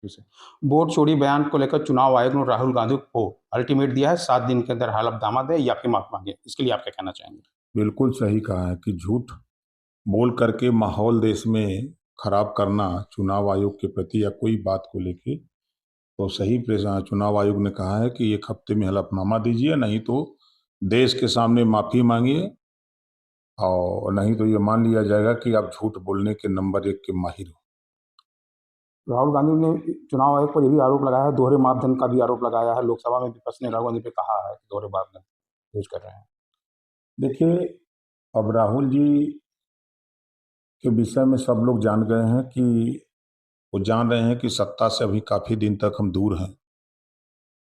से वोट चोरी बयान को लेकर चुनाव आयोग ने राहुल गांधी को अल्टीमेट दिया है, 7 दिन के अंदर हालफनामा दें या फिर माफी मांगे। इसके लिए आप क्या कहना चाहेंगे? बिल्कुल सही कहा है कि झूठ बोल करके माहौल देश में खराब करना चुनाव आयोग के प्रति या कोई बात को लेके, तो सही चुनाव आयोग ने कहा है कि 1 हफ्ते में हलफनामा दीजिए, नहीं तो देश के सामने माफी मांगिए, और नहीं तो ये मान लिया जाएगा कि आप झूठ बोलने के नंबर 1 के माहिर हो। राहुल गांधी ने चुनाव आयोग पर यह भी आरोप लगाया है, दोहरे मापदंड का भी आरोप लगाया है। लोकसभा में विपक्ष ने राहुल गांधी पे कहा है कि दोहरे मापदंड यूज कर रहे हैं। देखिए, अब राहुल जी के विषय में सब लोग जान गए हैं कि वो जान रहे हैं कि सत्ता से अभी काफी दिन तक हम दूर हैं,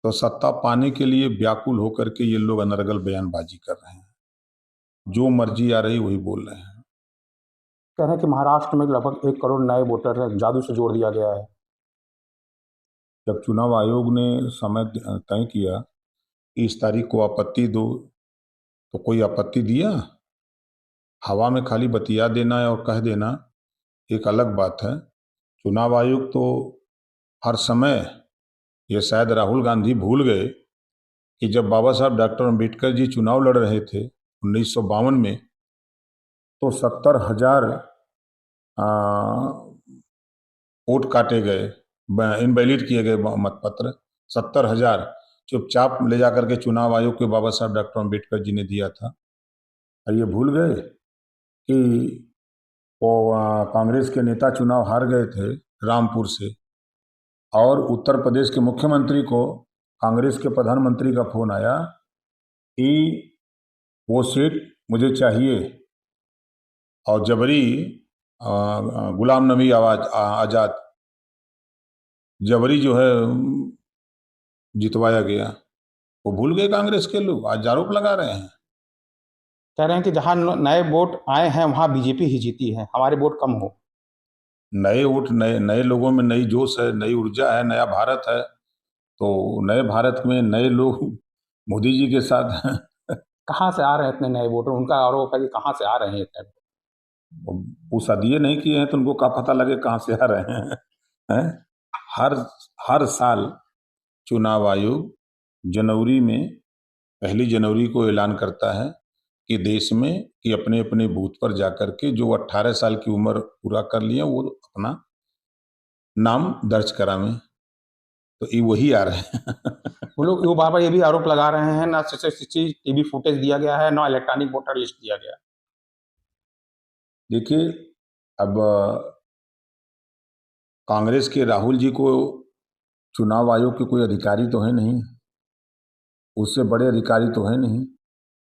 तो सत्ता पाने के लिए व्याकुल होकर के ये लोग अनर्गल बयानबाजी कर रहे हैं, जो मर्जी आ रही वही बोल रहे हैं। कह रहे हैं कि महाराष्ट्र में लगभग 1 करोड़ नए वोटर हैं, जादू से जोड़ दिया गया है। जब चुनाव आयोग ने समय तय किया कि इस तारीख को आपत्ति दो, तो कोई आपत्ति दिया? हवा में खाली बतिया देना है और कह देना एक अलग बात है। चुनाव आयोग तो हर समय, ये शायद राहुल गांधी भूल गए कि जब बाबा साहब डॉक्टर अम्बेडकर जी चुनाव लड़ रहे थे 1952 में, तो 70,000 वोट काटे गए, इनवैलिड किए गए मतपत्र 70,000 चुपचाप ले जाकर के चुनाव आयोग के बाबा साहब डॉक्टर अम्बेडकर जी ने दिया था। और ये भूल गए कि वो कांग्रेस के नेता चुनाव हार गए थे रामपुर से, और उत्तर प्रदेश के मुख्यमंत्री को कांग्रेस के प्रधानमंत्री का फोन आया कि वो सीट मुझे चाहिए, और जबरी गुलाम नबी आजाद जबरी जो है जितवाया गया। वो भूल गए कांग्रेस के लोग, आज आरोप लगा रहे हैं। कह रहे हैं कि जहां नए वोट आए हैं वहां बीजेपी ही जीती है, हमारे वोट कम हो। नए वोट, नए नए लोगों में नई जोश है, नई ऊर्जा है, नया भारत है, तो नए भारत में नए लोग मोदी जी के साथ हैं। कहाँ से आ रहे हैं इतने नए वोटर? उनका आरोप है कि कहाँ से आ रहे हैं इतने। वो शादी नहीं किए हैं तो उनको क्या पता लगे कहाँ से आ रहे हैं, हैं? हर हर साल चुनाव आयोग जनवरी में, 1 जनवरी को ऐलान करता है कि देश में कि अपने अपने बूथ पर जाकर के जो 18 साल की उम्र पूरा कर लिए वो अपना नाम दर्ज करावें, तो ये वही आ रहे हैं। वो लोग वो बार-बार ये भी आरोप लगा रहे हैं, ना सीसीटीवी फुटेज दिया गया है, ना इलेक्ट्रॉनिक वोटर लिस्ट दिया गया। देखिए, अब कांग्रेस के राहुल जी को चुनाव आयोग के कोई अधिकारी तो है नहीं, उससे बड़े अधिकारी तो है नहीं।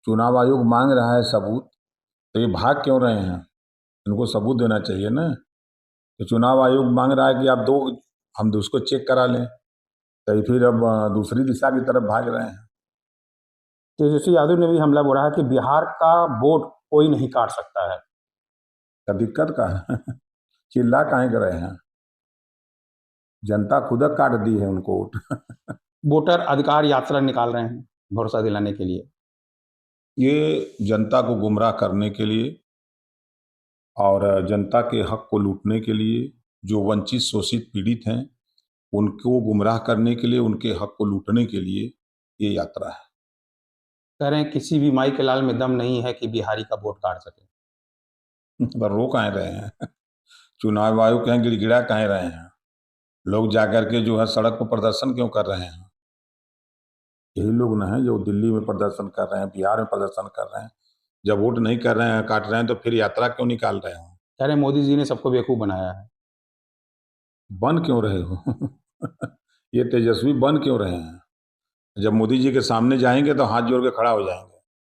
चुनाव आयोग मांग रहा है सबूत, तो ये भाग क्यों रहे हैं? इनको सबूत देना चाहिए ना। तो चुनाव आयोग मांग रहा है कि आप दो, हम उसको चेक करा लें, तो ये फिर अब दूसरी दिशा की तरफ भाग रहे हैं। तेजस्वी यादव ने भी हमला बोला है कि बिहार का वोट कोई नहीं काट सकता है। क्या दिक्कत का है? चिल्ला काहे कर रहे हैं? जनता खुद काट दी है उनको वोट। वोटर अधिकार यात्रा निकाल रहे हैं भरोसा दिलाने के लिए। ये जनता को गुमराह करने के लिए और जनता के हक को लूटने के लिए, जो वंचित शोषित पीड़ित हैं उनको गुमराह करने के लिए, उनके हक को लूटने के लिए ये यात्रा है। कह रहे हैं किसी भी माई के लाल में दम नहीं है कि बिहारी का वोट काट सके। पर रो काहे रहे हैं? चुनाव आयोग कहें गिड़गिड़ा काहे रहे हैं? लोग जाकर के जो है सड़क पर प्रदर्शन क्यों कर रहे हैं? यही लोग ना हैं जो दिल्ली में प्रदर्शन कर रहे हैं, बिहार में प्रदर्शन कर रहे हैं। जब वोट नहीं कर रहे हैं, काट रहे हैं, तो फिर यात्रा क्यों निकाल रहे हो? कह रहे हैं मोदी जी ने सबको बेवकूफ बनाया है। बन क्यों रहे हो? ये तेजस्वी बन क्यों रहे हैं? जब मोदी जी के सामने जाएंगे तो हाथ जोड़ के खड़ा हो जाएंगे।